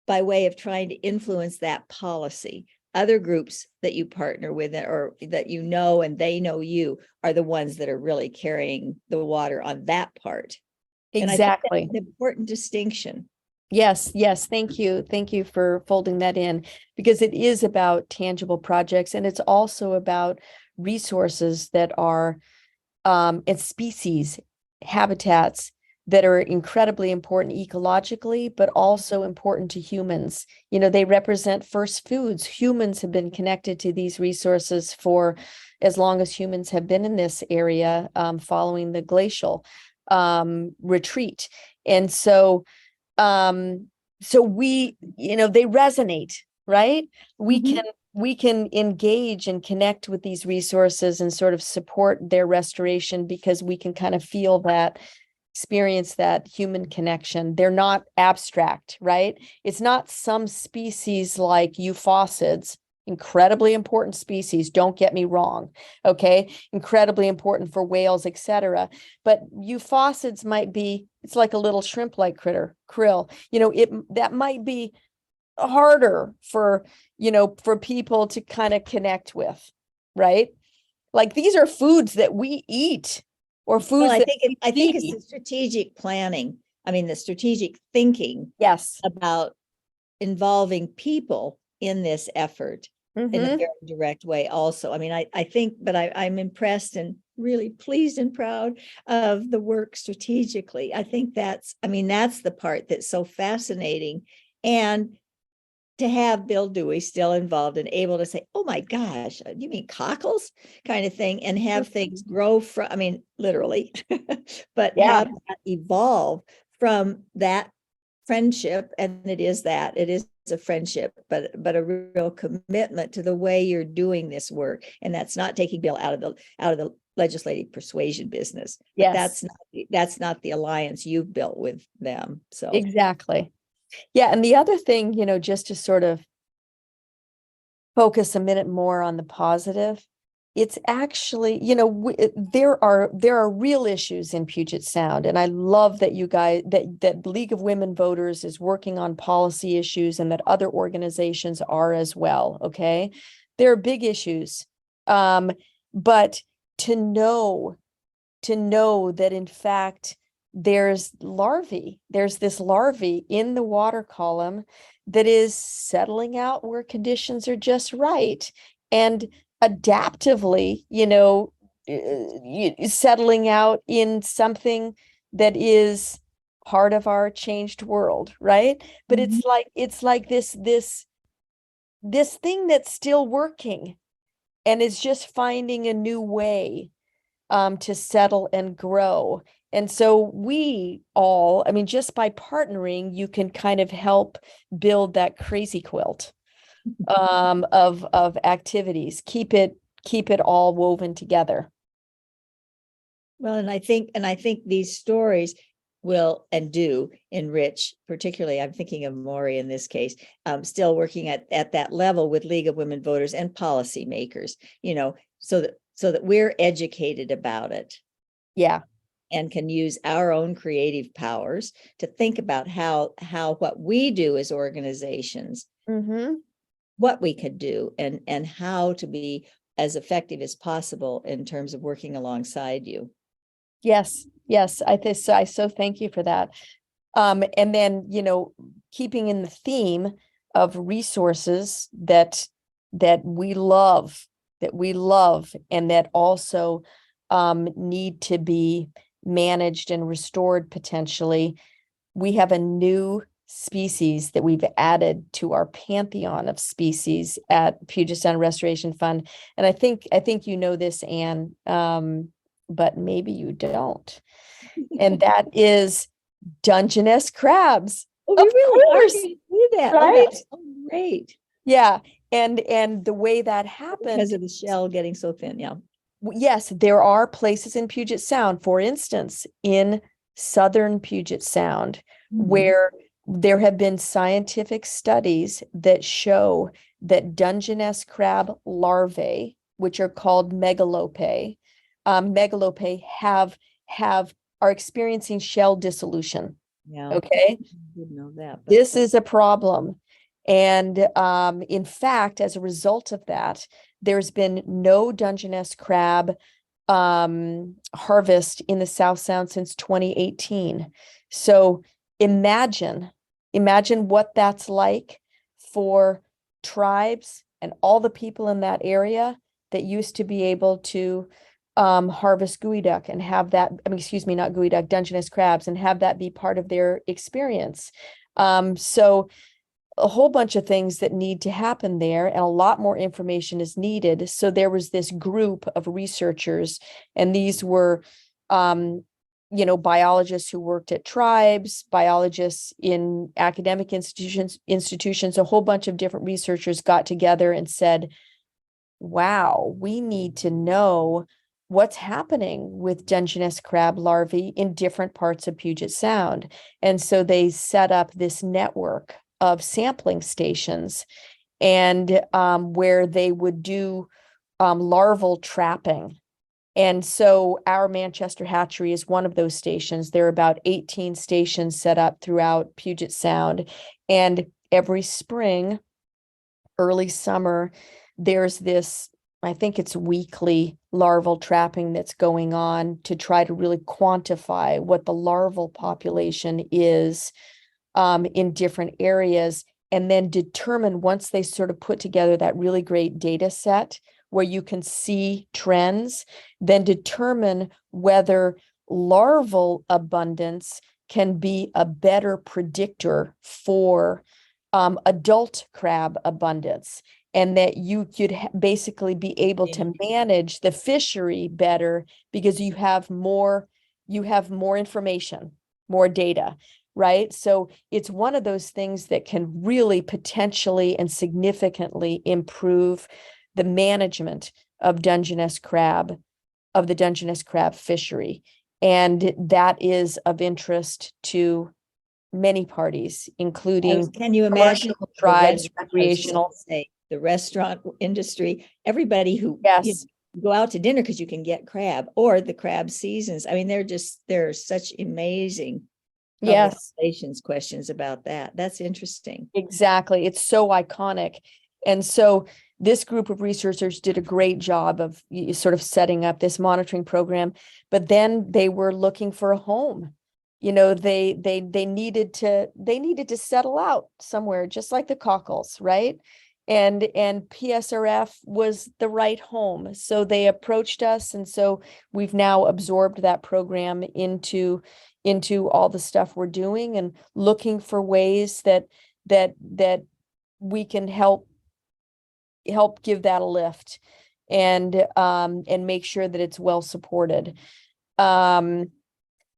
[SPEAKER 4] by way of trying to influence that policy. Other groups that you partner with, or that you know and they know you, are the ones that are really carrying the water on that part.
[SPEAKER 1] Exactly.
[SPEAKER 4] And I think that's an important distinction.
[SPEAKER 1] Yes, yes. Thank you. Thank you for folding that in, because it is about tangible projects, and it's also about resources that are and species, habitats that are incredibly important ecologically, but also important to humans. You know, they represent first foods. Humans have been connected to these resources for as long as humans have been in this area, following the glacial retreat. And so we, you know, they resonate, right? We can engage and connect with these resources and sort of support their restoration, because we can kind of feel that, experience that human connection. They're not abstract, right? It's not some species like euphausids, incredibly important species, don't get me wrong, okay? Incredibly important for whales, etc. But euphausids might be, it's like a little shrimp-like critter, krill. You know, that might be harder for, you know, for people to kind of connect with, right? Like, these are foods that we eat, or foods
[SPEAKER 4] Well,
[SPEAKER 1] that
[SPEAKER 4] I think it's the strategic planning. I mean, the strategic thinking
[SPEAKER 1] yes.
[SPEAKER 4] about involving people in this effort in a very direct way also. I mean, I think, but I'm impressed and really pleased and proud of the work strategically. I think that's the part that's so fascinating. And to have Bill Dewey still involved and able to say, oh my gosh, you mean cockles, kind of thing, and have things grow from, I mean, literally, but have that evolve from that friendship. And it is a friendship, but a real commitment to the way you're doing this work. And that's not taking Bill out of the legislative persuasion business. But that's not the alliance you've built with them. So
[SPEAKER 1] exactly. Yeah. And the other thing, you know, just to sort of focus a minute more on the positive, it's actually, you know, there are real issues in Puget Sound. And I love that you guys, that League of Women Voters is working on policy issues, and that other organizations are as well. Okay. There are big issues. But to know that in fact, there's this larvae in the water column that is settling out where conditions are just right, and adaptively, you know, settling out in something that is part of our changed world, right? But it's like this thing that's still working and is just finding a new way to settle and grow. And so we all, I mean, just by partnering, you can kind of help build that crazy quilt of activities, keep it all woven together.
[SPEAKER 4] well, and I think these stories will and do enrich, particularly I'm thinking of Maury in this case, still working at that level with League of Women Voters and policymakers, you know, so that we're educated about it.
[SPEAKER 1] Yeah.
[SPEAKER 4] And can use our own creative powers to think about how what we do as organizations, what we could do, and how to be as effective as possible in terms of working alongside you.
[SPEAKER 1] Yes, yes, I so thank you for that. And then, keeping in the theme of resources that we love, and that also need to be managed and restored potentially. We have a new species that we've added to our pantheon of species at Puget Sound Restoration Fund. And I think you know this, Anne, but maybe you don't. And that is Dungeness crabs.
[SPEAKER 4] Oh, we
[SPEAKER 1] Of
[SPEAKER 4] really are
[SPEAKER 1] course,
[SPEAKER 4] going to do that. Oh,
[SPEAKER 1] right?
[SPEAKER 4] that's so great.
[SPEAKER 1] Yeah. And the way that
[SPEAKER 4] Because
[SPEAKER 1] happened,
[SPEAKER 4] of the shell getting so thin. Yeah.
[SPEAKER 1] yes, there are places in Puget Sound, for instance, in southern Puget Sound, where there have been scientific studies that show that Dungeness crab larvae, which are called megalopae, are experiencing shell dissolution.
[SPEAKER 4] Yeah.
[SPEAKER 1] Okay.
[SPEAKER 4] I didn't know that. But
[SPEAKER 1] This is a problem. And in fact, as a result of that, there's been no Dungeness crab harvest in the South Sound since 2018. So imagine what that's like for tribes and all the people in that area that used to be able to harvest geoduck and have that, excuse me, not geoduck, Dungeness crabs, and have that be part of their experience. So a whole bunch of things that need to happen there, and a lot more information is needed. So there was this group of researchers, and these were, biologists who worked at tribes, biologists in academic institutions, a whole bunch of different researchers got together and said, wow, we need to know what's happening with Dungeness crab larvae in different parts of Puget Sound. And so they set up this network of sampling stations, and where they would do larval trapping. And so our Manchester hatchery is one of those stations. There are about 18 stations set up throughout Puget Sound. And every spring, early summer, there's this, I think it's weekly larval trapping that's going on to try to really quantify what the larval population is in different areas, and then determine, once they sort of put together that really great data set where you can see trends, then determine whether larval abundance can be a better predictor for adult crab abundance, and that you could basically be able to manage the fishery better because you have more information, more data. Right. So it's one of those things that can really potentially and significantly improve the management of Dungeness crab, of the Dungeness crab fishery. And that is of interest to many parties, including
[SPEAKER 4] can you imagine
[SPEAKER 1] commercial, tribes, recreational.
[SPEAKER 4] The restaurant industry, everybody who
[SPEAKER 1] Yes.
[SPEAKER 4] go out to dinner because you can get crab, or the crab seasons. I mean, they're such amazing
[SPEAKER 1] Yes,
[SPEAKER 4] questions about that. That's interesting.
[SPEAKER 1] exactly. It's so iconic. And so this group of researchers did a great job of sort of setting up this monitoring program, but then they were looking for a home. They needed to settle out somewhere, just like the cockles, right? And PSRF was the right home. So they approached us, and so we've now absorbed that program into all the stuff we're doing, and looking for ways that we can help give that a lift, and make sure that it's well supported. Then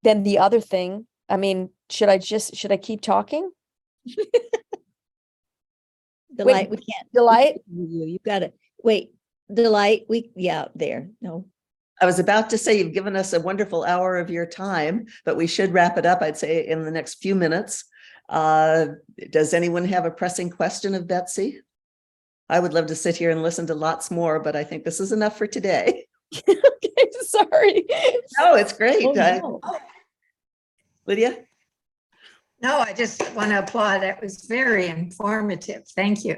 [SPEAKER 1] the other thing, should I keep talking?
[SPEAKER 4] Delight, we can't.
[SPEAKER 1] Delight?
[SPEAKER 4] You got it. Wait, Delight, there. No.
[SPEAKER 3] I was about to say, you've given us a wonderful hour of your time, but we should wrap it up, I'd say, in the next few minutes. Does anyone have a pressing question of Betsy? I would love to sit here and listen to lots more, but I think this is enough for today.
[SPEAKER 1] Okay, sorry.
[SPEAKER 3] No, it's great.
[SPEAKER 4] Oh, no.
[SPEAKER 3] Lydia?
[SPEAKER 5] No, I just want to applaud. That was very informative. Thank you.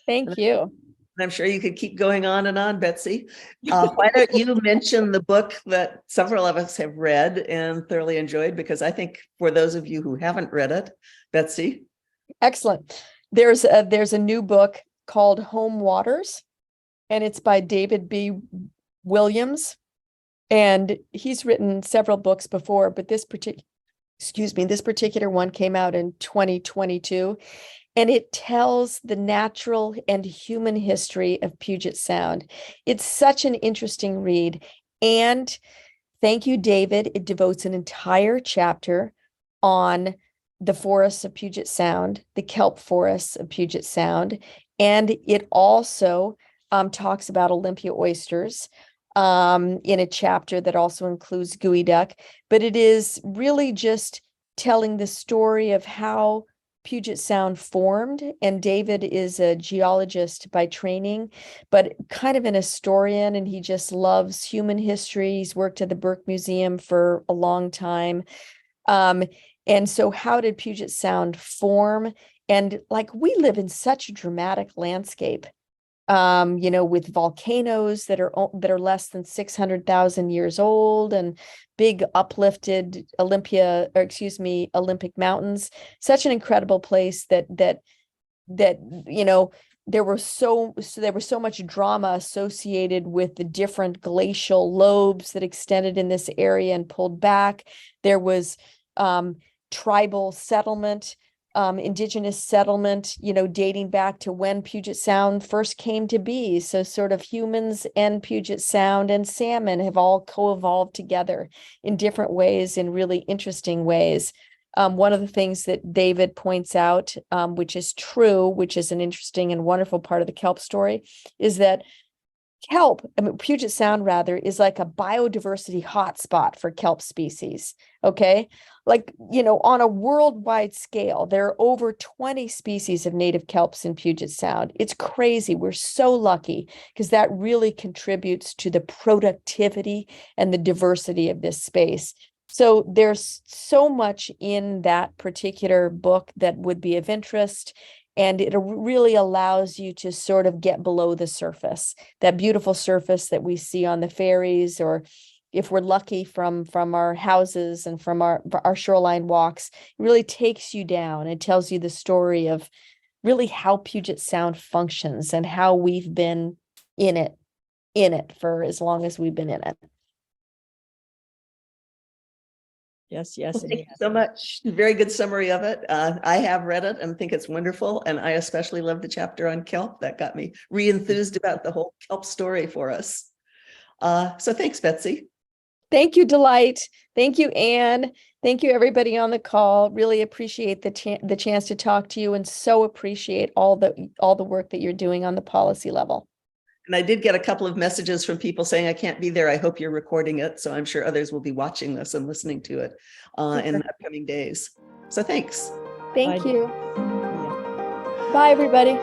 [SPEAKER 1] Thank you.
[SPEAKER 3] I'm sure you could keep going on and on, Betsy. Why don't you mention the book that several of us have read and thoroughly enjoyed? Because I think for those of you who haven't read it, Betsy.
[SPEAKER 1] Excellent. There's a new book called Home Waters, and it's by David B. Williams. And he's written several books before, but this particular one came out in 2022. And it tells the natural and human history of Puget Sound. It's such an interesting read. And thank you, David. It devotes an entire chapter on the forests of Puget Sound, the kelp forests of Puget Sound. And it also talks about Olympia oysters in a chapter that also includes geoduck. But it is really just telling the story of how Puget Sound formed, and David is a geologist by training, but kind of an historian, and he just loves human history. He's worked at the Burke Museum for a long time. And so how did Puget Sound form? And like, we live in such a dramatic landscape, with volcanoes that are less than 600,000 years old, and big uplifted Olympic mountains. Such an incredible place that there was so much drama associated with the different glacial lobes that extended in this area and pulled back. There was tribal settlement, indigenous settlement, dating back to when Puget Sound first came to be. So sort of humans and Puget Sound and salmon have all co-evolved together in different ways, in really interesting ways. One of the things that David points out, which is true, which is an interesting and wonderful part of the kelp story, is that Puget Sound rather, is like a biodiversity hotspot for kelp species. Okay. Like, on a worldwide scale, there are over 20 species of native kelps in Puget Sound. It's crazy. We're so lucky, because that really contributes to the productivity and the diversity of this space. So there's so much in that particular book that would be of interest. And it really allows you to sort of get below the surface, that beautiful surface that we see on the ferries, or if we're lucky from our houses and from our shoreline walks. It really takes you down and tells you the story of really how Puget Sound functions and how we've been in it for as long as we've been in it.
[SPEAKER 4] Yes, yes.
[SPEAKER 3] Well,
[SPEAKER 4] and
[SPEAKER 3] thank you
[SPEAKER 4] yes.
[SPEAKER 3] so much. Very good summary of it. I have read it and think it's wonderful. And I especially love the chapter on kelp. That got me re-enthused about the whole kelp story for us. So thanks, Betsy.
[SPEAKER 1] Thank you, Delight. Thank you, Anne. Thank you, everybody on the call. Really appreciate the chance to talk to you, and so appreciate all the work that you're doing on the policy level.
[SPEAKER 3] And I did get a couple of messages from people saying, I can't be there. I hope you're recording it. So I'm sure others will be watching this and listening to it in the upcoming days. So thanks.
[SPEAKER 1] Thank
[SPEAKER 4] Bye.
[SPEAKER 1] you.
[SPEAKER 4] Yeah.
[SPEAKER 1] Bye, everybody.